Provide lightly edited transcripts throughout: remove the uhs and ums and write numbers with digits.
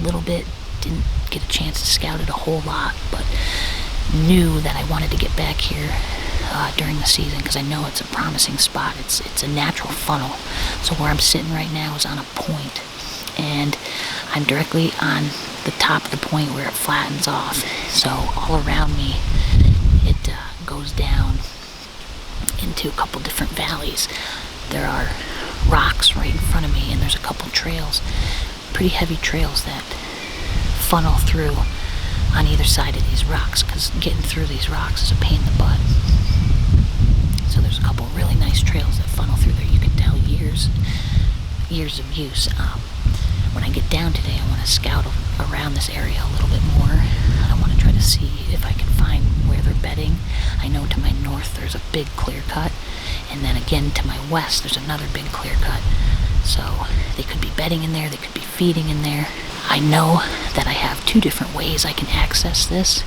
little bit. Didn't get a chance to scout it a whole lot, but knew that I wanted to get back here during the season because I know it's a promising spot. It's a natural funnel. So where I'm sitting right now is on a point, and I'm directly on the top of the point where it flattens off. So all around me, it goes down into a couple different valleys. There are rocks right in front of me, and there's a couple trails, pretty heavy trails that funnel through on either side of these rocks, because getting through these rocks is a pain in the butt. So there's a couple really nice trails that funnel through there. You can tell years of use. When I get down today, I want to scout around this area a little bit more. I want to try to see if I can find where they're bedding. I know to my north there's a big clear cut, and then again to my west there's another big clear cut. So they could be bedding in there, they could be feeding in there. I know that I have 2 different ways I can access this,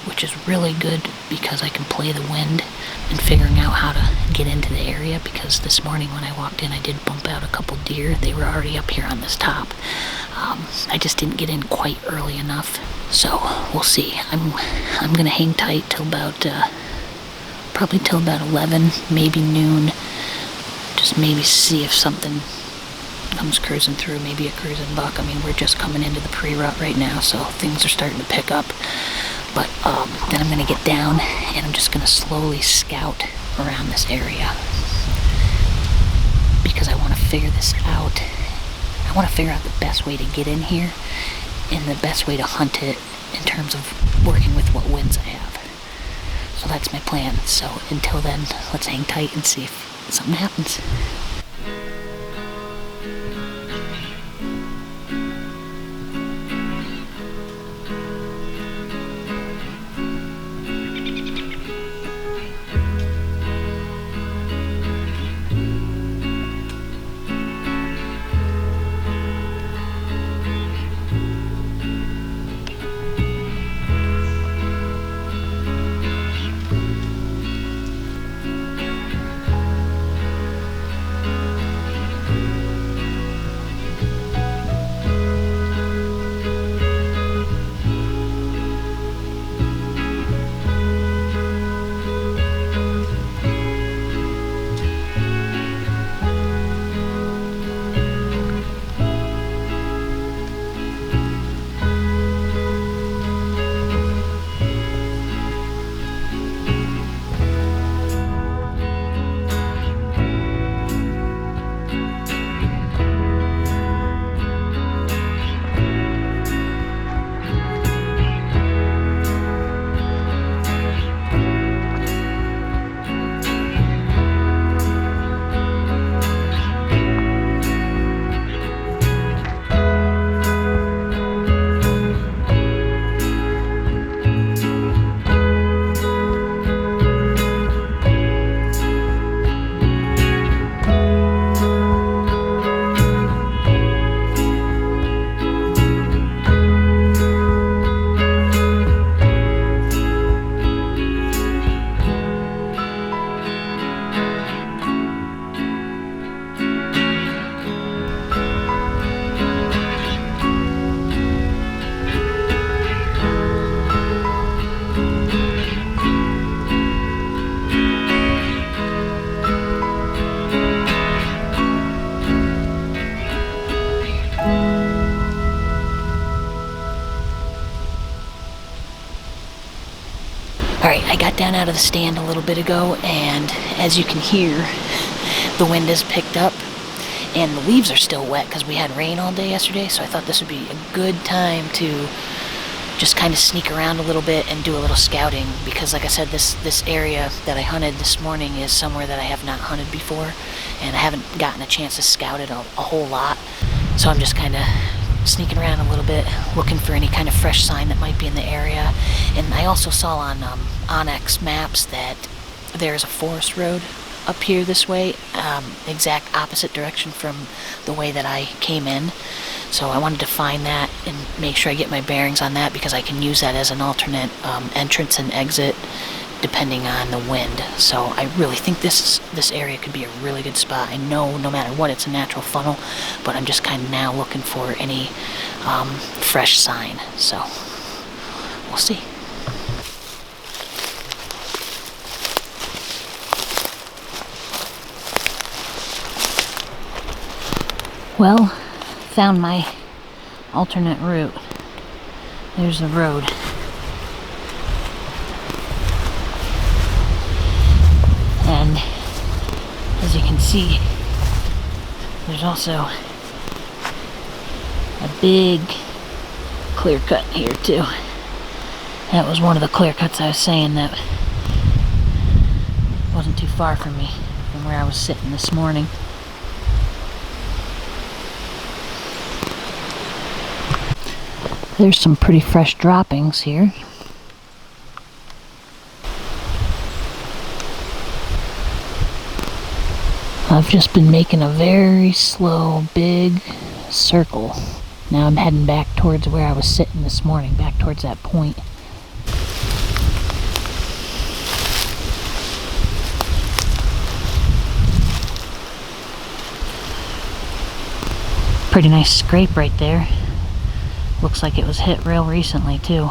which is really good because I can play the wind and figuring out how to get into the area, because this morning when I walked in I did bump out a couple deer. They were already up here on this top. I just didn't get in quite early enough. So we'll see. I'm gonna hang tight till about probably till about 11, maybe noon. Just maybe see if something comes cruising through, maybe a cruising buck. I mean, we're just coming into the pre-rut right now, so things are starting to pick up. But then I'm going to get down and I'm just going to slowly scout around this area because I want to figure this out. I want to figure out the best way to get in here and the best way to hunt it in terms of working with what winds I have. So that's my plan. So until then, let's hang tight and see if something happens. Alright, I got down out of the stand a little bit ago, and as you can hear, the wind has picked up, and the leaves are still wet because we had rain all day yesterday, so I thought this would be a good time to just kind of sneak around a little bit and do a little scouting, because like I said, this area that I hunted this morning is somewhere that I have not hunted before, and I haven't gotten a chance to scout it a whole lot, so I'm just kind of sneaking around a little bit, looking for any kind of fresh sign that might be in the area. And I also saw on Onyx maps that there's a forest road up here this way, exact opposite direction from the way that I came in. So I wanted to find that and make sure I get my bearings on that, because I can use that as an alternate entrance and exit depending on the wind. So I really think this area could be a really good spot. I know no matter what, it's a natural funnel, but I'm just kind of now looking for any fresh sign. So we'll see. Well, found my alternate route. There's the road. And as you can see, there's also a big clear cut here too. That was one of the clear cuts I was saying that wasn't too far from me, from where I was sitting this morning. There's some pretty fresh droppings here. I've just been making a very slow, big circle. Now I'm heading back towards where I was sitting this morning, back towards that point. Pretty nice scrape right there. Looks like it was hit real recently too.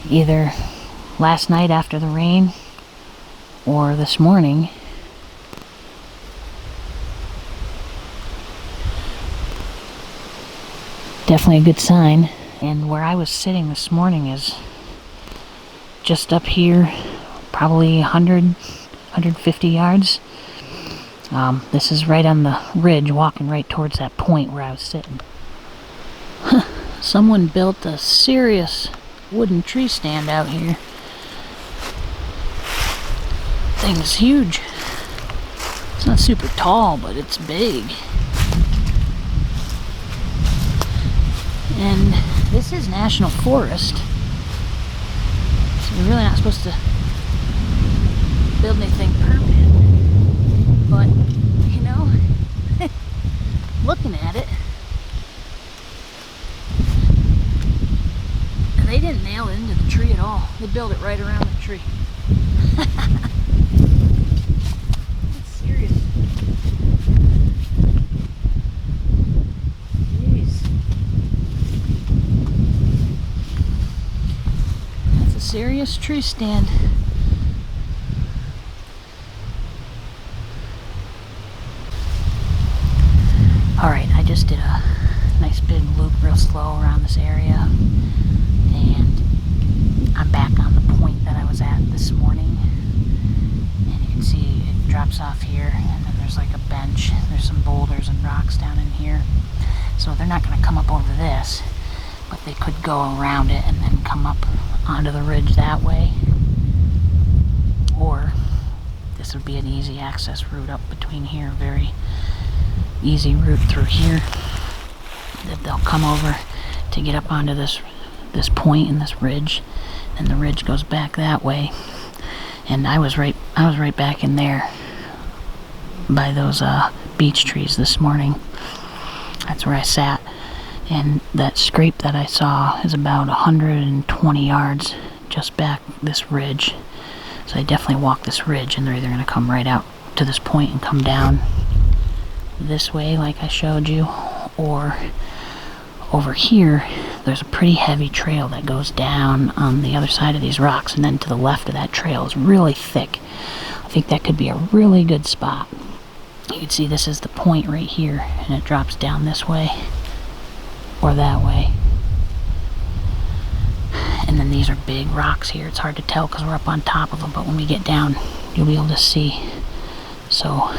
Either last night after the rain or this morning. Definitely a good sign. And where I was sitting this morning is just up here, probably 100, 150 yards. This is right on the ridge, walking right towards that point where I was sitting. Someone built a serious wooden tree stand out here. Thing's huge. It's not super tall, but it's big. And this is National Forest, so you're really not supposed to build anything permanent. But, you know, looking at it, they didn't nail it into the tree at all. They built it right around the tree. That's serious. Jeez. That's a serious tree stand. Alright, I just did a nice big loop real slow around this area. And I'm back on the point that I was at this morning, and you can see it drops off here, and then there's like a bench. There's some boulders and rocks down in here, so they're not going to come up over this, but they could go around it and then come up onto the ridge that way, or this would be an easy access route up between here, very easy route through here that they'll come over to get up onto this point in this ridge, and the ridge goes back that way. And I was right back in there by those beech trees this morning. That's where I sat, and that scrape that I saw is about 120 yards just back this ridge. So I definitely walk this ridge, and they're either going to come right out to this point and come down this way like I showed you, or over here there's a pretty heavy trail that goes down on the other side of these rocks, and then to the left of that trail is really thick. I think that could be a really good spot. You can see this is the point right here, and it drops down this way or that way. And then these are big rocks here. It's hard to tell because we're up on top of them, but when we get down you'll be able to see. So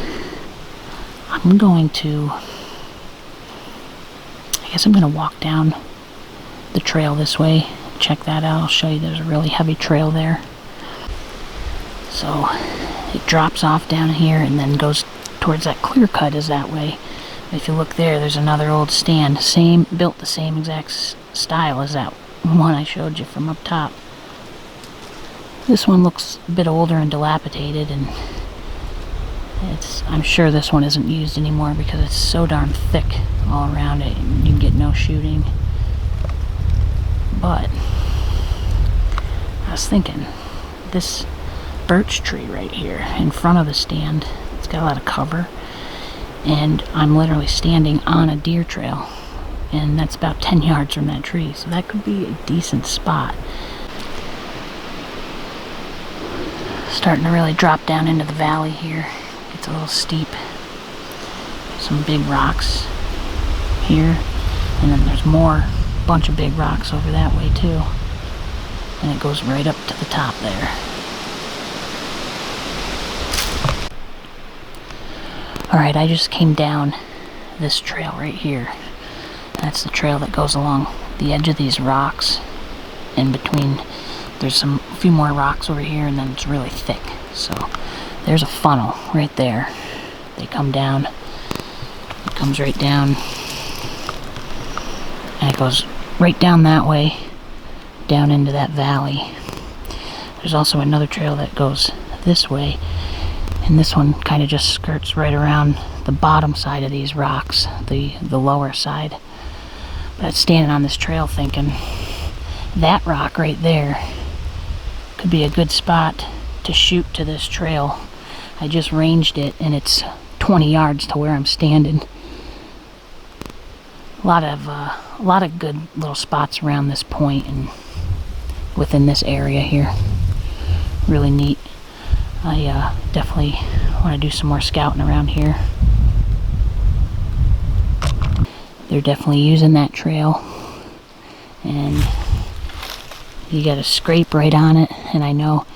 I'm going to, I guess I'm going to walk down the trail this way. Check that out. I'll show you there's a really heavy trail there. So it drops off down here and then goes towards that clear cut is that way. If you look there, there's another old stand, built the same exact style as that one I showed you from up top. This one looks a bit older and dilapidated, and I'm sure this one isn't used anymore because it's so darn thick all around it, and you can get no shooting. But I was thinking this birch tree right here in front of the stand. It's got a lot of cover, and I'm literally standing on a deer trail, and that's about 10 yards from that tree, so that could be a decent spot. Starting to really drop down into the valley here. It's a little steep. Some big rocks here, and then there's more, bunch of big rocks over that way too, and it goes right up to the top there. Alright, I just came down this trail right here. That's the trail that goes along the edge of these rocks. In between, there's a few more rocks over here, and then it's really thick. So there's a funnel right there. They come down. It comes right down, and it goes right down that way, down into that valley. There's also another trail that goes this way, and this one kind of just skirts right around the bottom side of these rocks, the lower side. But I was standing on this trail thinking, that rock right there could be a good spot to shoot to this trail. I just ranged it, and it's 20 yards to where I'm standing. A lot of good little spots around this point and within this area here. Really neat. I definitely want to do some more scouting around here. They're definitely using that trail, and you got a scrape right on it, and I know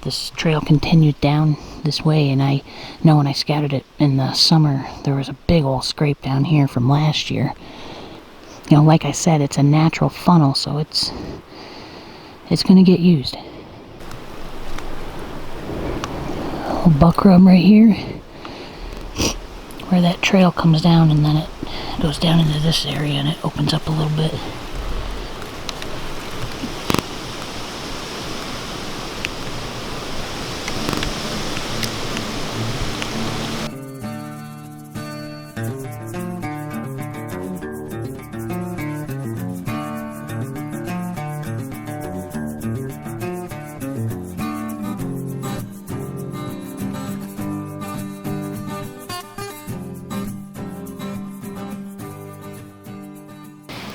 this trail continued down this way, and I know when I scouted it in the summer, there was a big old scrape down here from last year. You know, like I said, it's a natural funnel, so it's gonna get used. Little buck rub right here, where that trail comes down, and then it goes down into this area, and it opens up a little bit.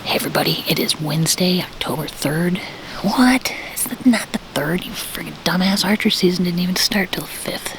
Hey everybody, it is Wednesday, October 3rd. What? It's not the 3rd, you friggin' dumbass. Archer season didn't even start till the 5th.